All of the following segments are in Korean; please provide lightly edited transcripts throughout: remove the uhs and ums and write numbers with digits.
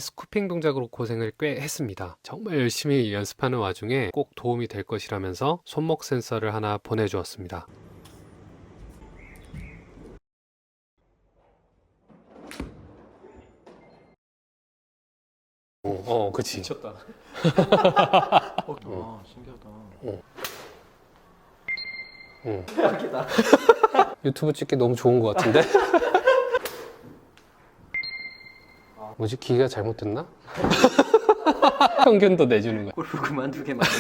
스쿠핑 동작으로 고생을 꽤 했습니다. 정말 열심히 연습하는 와중에 꼭 도움이 될 것이라면서 손목 센서를 하나 보내주었습니다. 그치. 미쳤다. 신기하다. 최악이다. 유튜브 찍기 너무 좋은 것 같은데? 뭐지? 기계가 잘못됐나? 평균도 내주는 거야. 골프 그만두게 만든.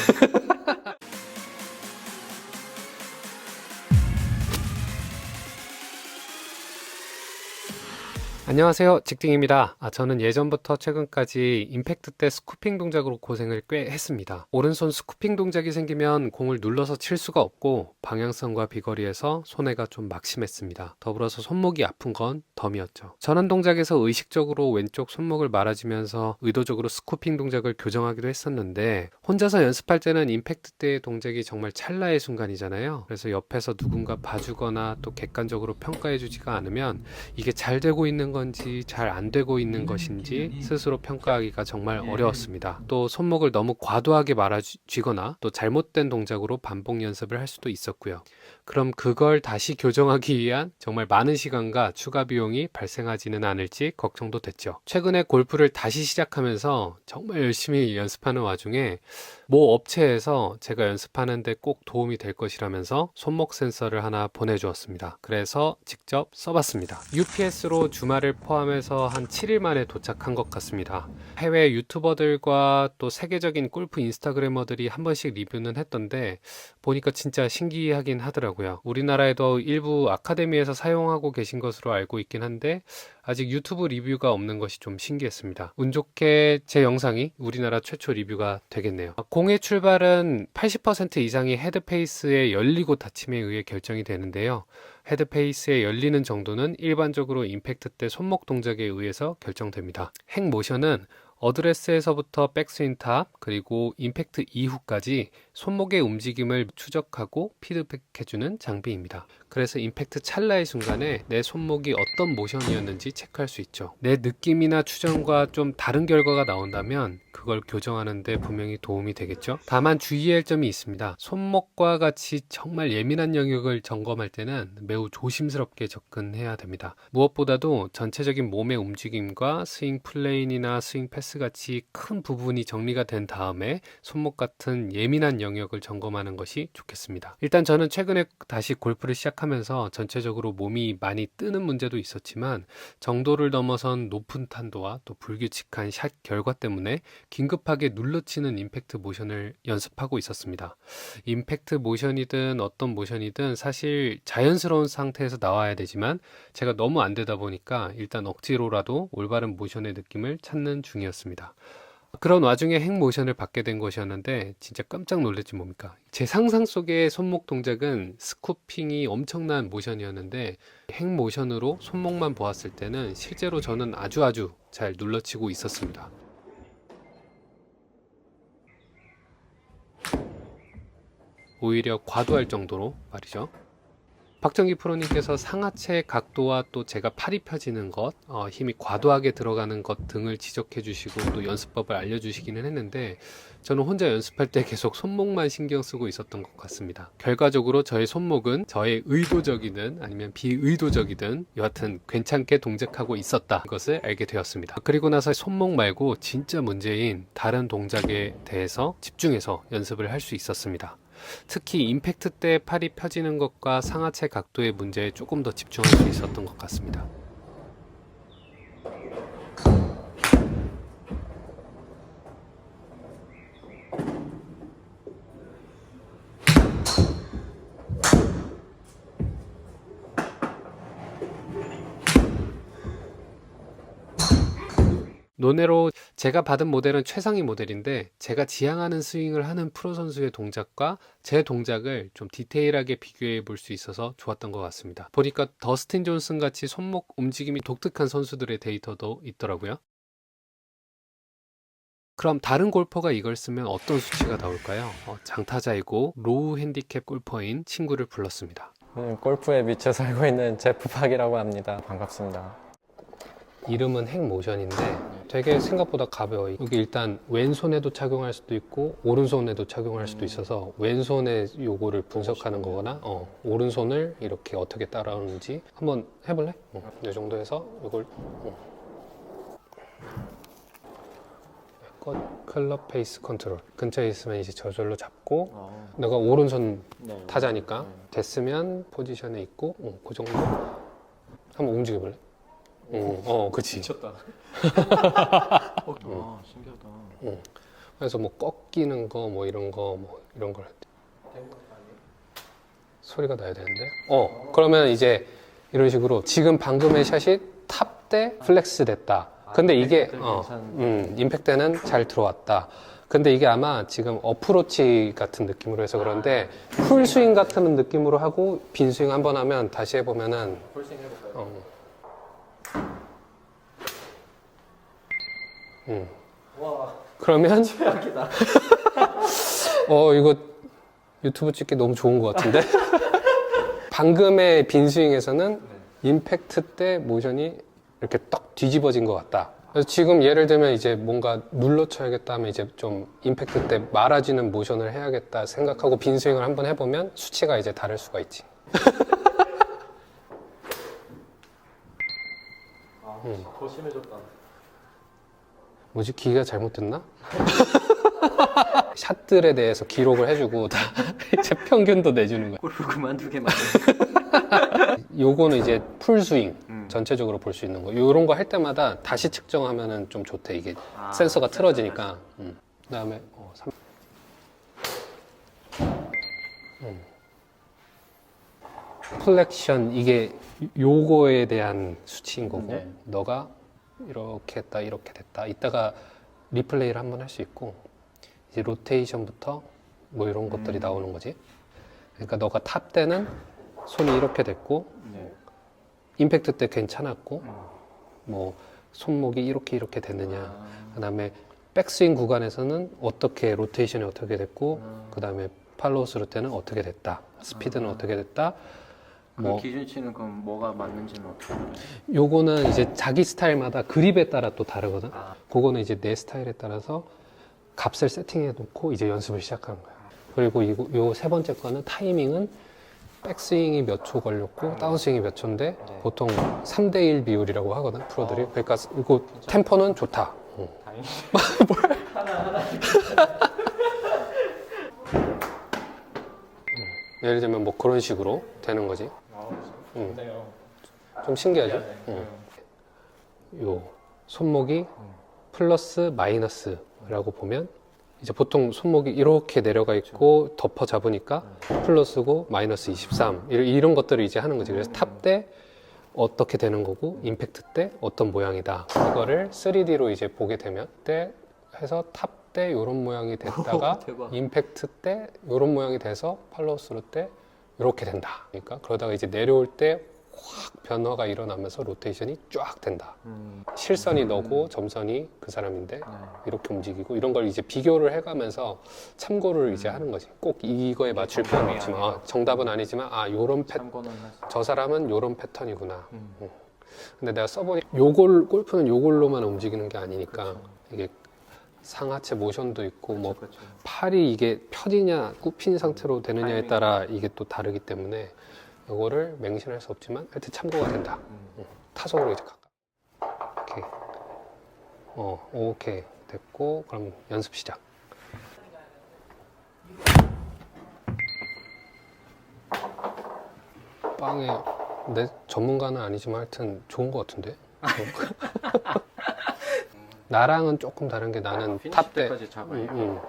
안녕하세요, 직딩입니다. 저는 예전부터 최근까지 임팩트 때 스쿠핑 동작으로 고생을 꽤 했습니다. 오른손 스쿠핑 동작이 생기면 공을 눌러서 칠 수가 없고 방향성과 비거리에서 손해가 좀 막심했습니다. 더불어서 손목이 아픈 건 덤이었죠. 전환 동작에서 의식적으로 왼쪽 손목을 말아주면서 의도적으로 스쿠핑 동작을 교정하기도 했었는데 혼자서 연습할 때는 임팩트 때의 동작이 정말 찰나의 순간이잖아요. 그래서 옆에서 누군가 봐주거나 또 객관적으로 평가해주지가 않으면 이게 잘 되고 있는 건지 잘 안 되고 있는 것인지 스스로 평가하기가 정말 어려웠습니다. 또 손목을 너무 과도하게 말아쥐거나 또 잘못된 동작으로 반복 연습을 할 수도 있었고요. 그럼 그걸 다시 교정하기 위한 정말 많은 시간과 추가 비용이 발생하지는 않을지 걱정도 됐죠. 최근에 골프를 다시 시작하면서 정말 열심히 연습하는 와중에 모 업체에서 제가 연습하는데 꼭 도움이 될 것이라면서 손목 센서를 하나 보내주었습니다. 그래서 직접 써봤습니다. UPS로 주말을 포함해서 한 7일 만에 도착한 것 같습니다. 해외 유튜버들과 또 세계적인 골프 인스타그래머들이 한 번씩 리뷰는 했던데 보니까 진짜 신기하긴 하더라고요. 우리나라에도 일부 아카데미에서 사용하고 계신 것으로 알고 있긴 한데 아직 유튜브 리뷰가 없는 것이 좀 신기했습니다. 운 좋게 제 영상이 우리나라 최초 리뷰가 되겠네요. 공의 출발은 80% 이상이 헤드페이스에 열리고 닫힘에 의해 결정이 되는데요. 헤드페이스에 열리는 정도는 일반적으로 임팩트 때 손목 동작에 의해서 결정됩니다. 핵 모션은 어드레스에서부터 백스윙 탑 그리고 임팩트 이후까지 손목의 움직임을 추적하고 피드백해주는 장비입니다. 그래서 임팩트 찰나의 순간에 내 손목이 어떤 모션이었는지 체크할 수 있죠. 내 느낌이나 추정과 좀 다른 결과가 나온다면 그걸 교정하는 데 분명히 도움이 되겠죠. 다만 주의할 점이 있습니다. 손목과 같이 정말 예민한 영역을 점검할 때는 매우 조심스럽게 접근해야 됩니다. 무엇보다도 전체적인 몸의 움직임과 스윙 플레인이나 스윙 패스 같이 큰 부분이 정리가 된 다음에 손목 같은 예민한 영역을 점검하는 것이 좋겠습니다. 일단 저는 최근에 다시 골프를 시작하면서 전체적으로 몸이 많이 뜨는 문제도 있었지만 정도를 넘어선 높은 탄도와 또 불규칙한 샷 결과 때문에 긴급하게 눌러치는 임팩트 모션을 연습하고 있었습니다. 임팩트 모션이든 어떤 모션이든 사실 자연스러운 상태에서 나와야 되지만 제가 너무 안 되다 보니까 일단 억지로라도 올바른 모션의 느낌을 찾는 중이었습니다. 그런 와중에 핵 모션을 받게 된 것이었는데 진짜 깜짝 놀랐지 뭡니까? 제 상상 속의 손목 동작은 스쿠핑이 엄청난 모션이었는데 핵 모션으로 손목만 보았을 때는 실제로 저는 아주 잘 눌러치고 있었습니다. 오히려 과도할 정도로 말이죠. 박정기 프로님께서 상하체 각도와 또 제가 팔이 펴지는 것, 힘이 과도하게 들어가는 것 등을 지적해 주시고 또 연습법을 알려주시기는 했는데 저는 혼자 연습할 때 계속 손목만 신경 쓰고 있었던 것 같습니다. 결과적으로 저의 손목은 저의 의도적이든 아니면 비의도적이든 여하튼 괜찮게 동작하고 있었다 것을 알게 되었습니다. 그리고 나서 손목 말고 진짜 문제인 다른 동작에 대해서 집중해서 연습을 할 수 있었습니다. 특히 임팩트 때 팔이 펴지는 것과 상하체 각도의 문제에 조금 더 집중할 수 있었던 것 같습니다. 논외로 제가 받은 모델은 최상위 모델인데 제가 지향하는 스윙을 하는 프로 선수의 동작과 제 동작을 좀 디테일하게 비교해 볼 수 있어서 좋았던 것 같습니다. 보니까 더스틴 존슨 같이 손목 움직임이 독특한 선수들의 데이터도 있더라고요. 그럼 다른 골퍼가 이걸 쓰면 어떤 수치가 나올까요? 장타자이고 로우 핸디캡 골퍼인 친구를 불렀습니다. 골프에 미쳐 살고 있는 제프 박이라고 합니다. 반갑습니다. 이름은 핵 모션인데 되게 생각보다 가벼워. 여기 일단 왼손에도 착용할 수도 있고 오른손에도 착용할 수도 있어서 왼손에 요거를 분석하는 거거나 오른손을 이렇게 어떻게 따라오는지 한번 해볼래? 이 정도 해서 이걸 클럽 페이스 컨트롤 근처에 있으면 이제 저절로 잡고 내가 오른손 네. 타자니까 됐으면 포지션에 있고 그 정도 한번 움직여볼래? 그치. 미쳤다. 신기하다. 그래서 뭐 꺾이는 거 뭐 이런 거 뭐 이런 걸 할 때 소리가 나야 되는데 그러면 이제 이런 식으로 지금 방금의 샷이 탑 때 플렉스 됐다. 근데 이게 임팩 때는 잘 들어왔다. 근데 이게 아마 지금 어프로치 같은 느낌으로 해서 그런데 풀 스윙 같은 느낌으로 하고 빈 스윙 한번 하면 다시 해보면은 풀스윙 해볼까요? 와, 그러면 최악이다. 이거 유튜브 찍기 너무 좋은 것 같은데 방금의 빈 스윙에서는 임팩트 때 모션이 이렇게 떡 뒤집어진 것 같다. 그래서 지금 예를 들면 이제 뭔가 눌러 쳐야겠다 하면 이제 좀 임팩트 때 말아지는 모션을 해야겠다 생각하고 빈 스윙을 한번 해보면 수치가 이제 다를 수가 있지. 더 심해졌다. 뭐지? 기가 잘못됐나? 샷들에 대해서 기록을 해주고 다 이제 평균도 내주는 거야. 골프 그만두게 만드는. 요거는 이제 풀스윙 전체적으로 볼 수 있는 거. 요런 거 할 때마다 다시 측정하면은 좀 좋대. 이게 센서가 틀어지니까. 그다음에 플렉션 이게 요거에 대한 수치인 거고 네. 너가 이렇게 했다 이렇게 됐다 이따가 리플레이를 한번 할 수 있고 이제 로테이션부터 뭐 이런 것들이 나오는 거지. 그러니까 너가 탑 때는 손이 이렇게 됐고 임팩트 때 괜찮았고 뭐 손목이 이렇게 됐느냐 그다음에 백스윙 구간에서는 어떻게 로테이션이 어떻게 됐고 그다음에 팔로우 스루 때는 어떻게 됐다 스피드는 어떻게 됐다 그 기준치는 그럼 뭐가 맞는지는 어떻게 알아요? 요거는 이제 자기 스타일마다 그립에 따라 또 다르거든. 그거는 이제 내 스타일에 따라서 값을 세팅해 놓고 이제 연습을 시작하는 거야. 그리고 요 세 번째 거는 타이밍은 백스윙이 몇 초 걸렸고 다운스윙이 몇 초인데 보통 3대1 비율이라고 하거든 프로들이. 그러니까 이거 템포는 좋다. 다행히. 예를 들면 뭐 그런 식으로 되는 거지. 좋네요. 좀 신기하죠? 요 손목이 플러스 마이너스라고 보면 이제 보통 손목이 이렇게 내려가 있고 덮어 잡으니까 플러스고 마이너스 23 이런 것들을 이제 하는 거지. 그래서 탑 때 어떻게 되는 거고 임팩트 때 어떤 모양이다. 이거를 3D로 이제 보게 되면 때 해서 탑 때 이런 모양이 됐다가 대박. 임팩트 때 이런 모양이 돼서 팔로우 스루 때 이렇게 된다. 그러니까 그러다가 이제 내려올 때 확 변화가 일어나면서 로테이션이 쫙 된다. 실선이 너고 점선이 그 사람인데 이렇게 움직이고 이런 걸 이제 비교를 해가면서 참고를 이제 하는 거지. 꼭 이거에 맞출 필요는 없지만 정답은 아니지만 요런 참고는 할 수. 저 사람은 요런 패턴이구나. 근데 내가 써보니 골프는 요걸로만 움직이는 게 아니니까 이게 상하체 모션도 있고 뭐 그렇죠. 팔이 이게 펴지냐 굽힌 상태로 되느냐에 따라 이게 또 다르기 때문에 이거를 맹신할 수 없지만 하여튼 참고가 된다. 타석으로 이제 가까. 오케이. 오케이 됐고 그럼 연습 시작. 빵에 내 전문가는 아니지만 하여튼 좋은 것 같은데. 나랑은 조금 다른 게 나는 탑 때 때까지 잡아요.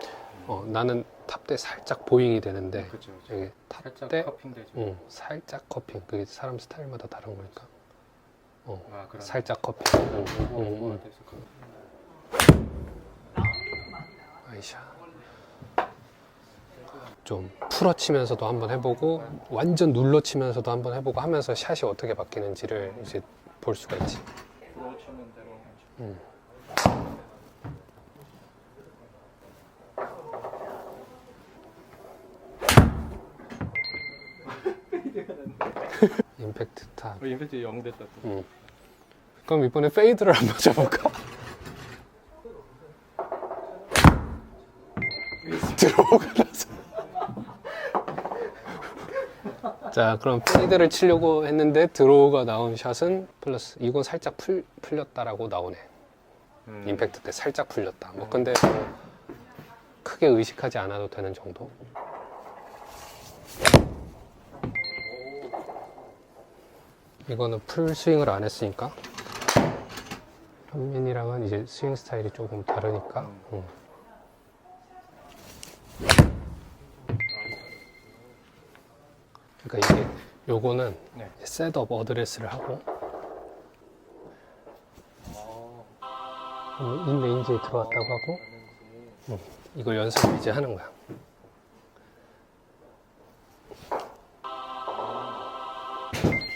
나는 탑 때 살짝 보잉이 되는데 그렇죠. 이게 탑 살짝 때 커핑 되죠. 살짝 커핑. 그게 사람 스타일마다 다른 거니까. 그러네. 살짝 커핑. 아이샤. 좀 풀어치면서도 한번 해보고 완전 눌러치면서도 한번 해보고 하면서 샷이 어떻게 바뀌는지를 이제 볼 수가 있지. 풀어치는 대로. 임팩트 탑. 임팩트 0 됐다. 또. 그럼 이번에 페이드를 한번 잡을까? 드로우가 나서. 자, 그럼 페이드를 치려고 했는데 드로우가 나온 샷은 플러스. 이건 살짝 풀렸다라고 나오네. 임팩트 때 살짝 풀렸다. 뭐 근데 뭐 크게 의식하지 않아도 되는 정도. 이거는 풀 스윙을 안 했으니까. 현민이랑은 이제 스윙 스타일이 조금 다르니까. 그러니까 이게 요거는 네. 셋업 어드레스를 하고 인레인지에 들어왔다고 하고 이걸 연습을 이제 하는 거야.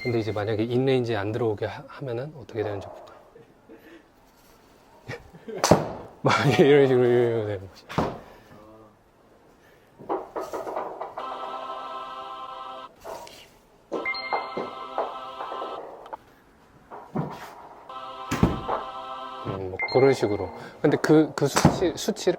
근데 이제 만약에 인레인지에 안 들어오게 하면은 어떻게 되는지 볼까? 막 이런 식으로 되는 거지. 뭐 그런 식으로. 근데 그 수치를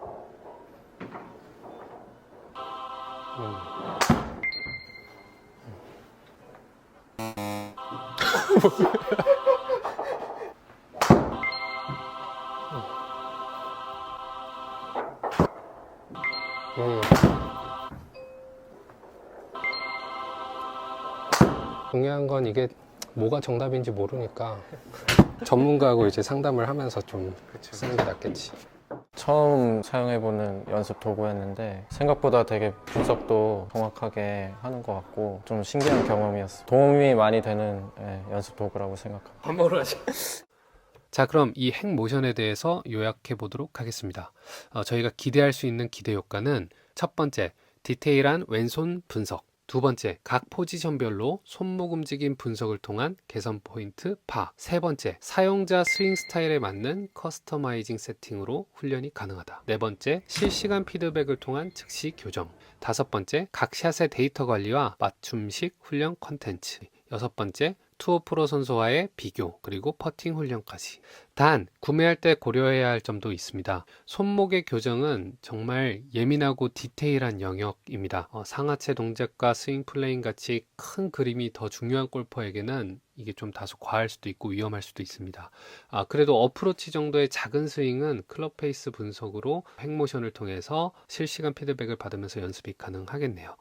중요한 건 이게 뭐가 정답인지 모르니까 전문가하고 이제 상담을 하면서 좀 쓰는 게 낫겠지. 처음 사용해보는 연습 도구였는데 생각보다 되게 분석도 정확하게 하는 것 같고 좀 신기한 경험이었어요. 도움이 많이 되는 연습 도구라고 생각합니다. 반복을 하시. 자, 그럼 이 핵 모션에 대해서 요약해 보도록 하겠습니다. 저희가 기대할 수 있는 기대 효과는 첫 번째, 디테일한 왼손 분석. 두 번째, 각 포지션별로 손목 움직임 분석을 통한 개선 포인트 파. 세 번째, 사용자 스윙 스타일에 맞는 커스터마이징 세팅으로 훈련이 가능하다. 네 번째, 실시간 피드백을 통한 즉시 교정. 다섯 번째, 각 샷의 데이터 관리와 맞춤식 훈련 컨텐츠. 여섯 번째, 투어 프로 선수와의 비교, 그리고 퍼팅 훈련까지. 단, 구매할 때 고려해야 할 점도 있습니다. 손목의 교정은 정말 예민하고 디테일한 영역입니다. 상하체 동작과 스윙 플레인 같이 큰 그림이 더 중요한 골퍼에게는 이게 좀 다소 과할 수도 있고 위험할 수도 있습니다. 그래도 어프로치 정도의 작은 스윙은 클럽 페이스 분석으로 핵모션을 통해서 실시간 피드백을 받으면서 연습이 가능하겠네요.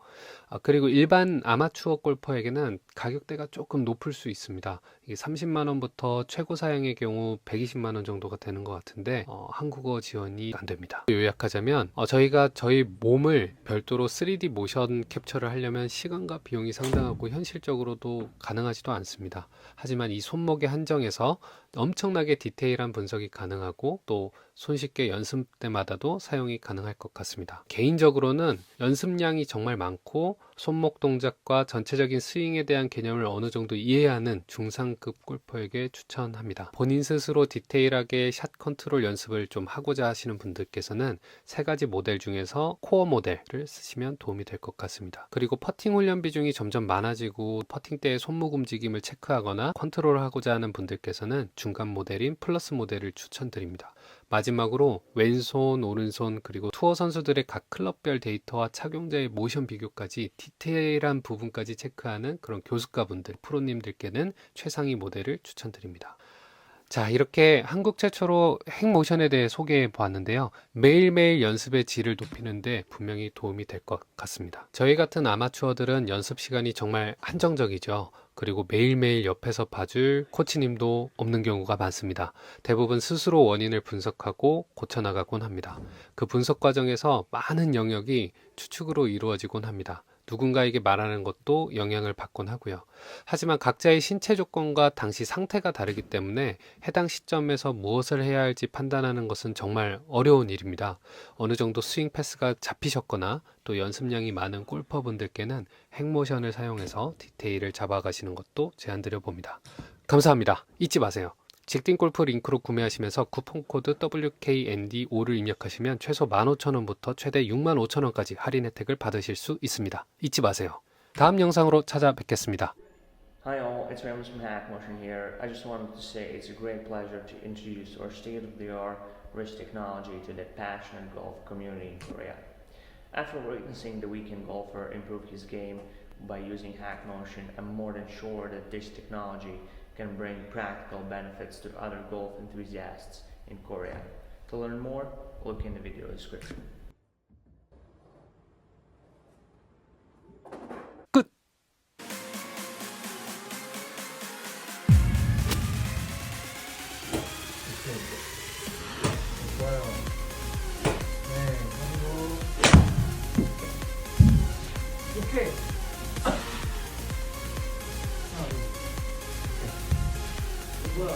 그리고 일반 아마추어 골퍼에게는 가격대가 조금 높을 수 있습니다. 이게 30만 원부터 최고 사양의 경우 120만 원 정도가 되는 것 같은데 한국어 지원이 안 됩니다. 요약하자면 저희가 저희 몸을 별도로 3D 모션 캡처를 하려면 시간과 비용이 상당하고 현실적으로도 가능하지도 않습니다. 하지만 이 손목의 한정에서 엄청나게 디테일한 분석이 가능하고 또 손쉽게 연습 때마다도 사용이 가능할 것 같습니다. 개인적으로는 연습량이 정말 많고 손목 동작과 전체적인 스윙에 대한 개념을 어느 정도 이해하는 중상급 골퍼에게 추천합니다. 본인 스스로 디테일하게 샷 컨트롤 연습을 좀 하고자 하시는 분들께서는 세 가지 모델 중에서 코어 모델을 쓰시면 도움이 될 것 같습니다. 그리고 퍼팅 훈련 비중이 점점 많아지고 퍼팅 때의 손목 움직임을 체크하거나 컨트롤하고자 하는 분들께서는 중간 모델인 플러스 모델을 추천드립니다. 마지막으로 왼손, 오른손 그리고 투어 선수들의 각 클럽별 데이터와 착용자의 모션 비교까지 디테일한 부분까지 체크하는 그런 교습가분들, 프로님들께는 최상위 모델을 추천드립니다. 자, 이렇게 한국 최초로 핵모션에 대해 소개해 보았는데요. 매일매일 연습의 질을 높이는데 분명히 도움이 될 것 같습니다. 저희 같은 아마추어들은 연습 시간이 정말 한정적이죠. 그리고 매일매일 옆에서 봐줄 코치님도 없는 경우가 많습니다. 대부분 스스로 원인을 분석하고 고쳐나가곤 합니다. 그 분석 과정에서 많은 영역이 추측으로 이루어지곤 합니다. 누군가에게 말하는 것도 영향을 받곤 하고요. 하지만 각자의 신체 조건과 당시 상태가 다르기 때문에 해당 시점에서 무엇을 해야 할지 판단하는 것은 정말 어려운 일입니다. 어느 정도 스윙 패스가 잡히셨거나 또 연습량이 많은 골퍼분들께는 핵모션을 사용해서 디테일을 잡아가시는 것도 제안드려 봅니다. 감사합니다. 잊지 마세요. 직딩골프 링크로 구매하시면서 쿠폰코드 WKND5를 입력하시면 최소 15,000원부터 최대 65,000원까지 할인 혜택을 받으실 수 있습니다. 잊지 마세요. 다음 영상으로 찾아뵙겠습니다. Hi all, it's Ramos from Hackmotion here. I just wanted to say it's a great pleasure to introduce our state-of-the-art wrist technology to the passionate golf community in Korea. After witnessing the weekend golfer improve his game by using Hack Motion, I'm more than sure that this technology can bring practical benefits to other golf enthusiasts in Korea. To learn more, look in the video description. 끝! 좋아요. 네, 그리고 오케이. 하나, 둘. 뭐야?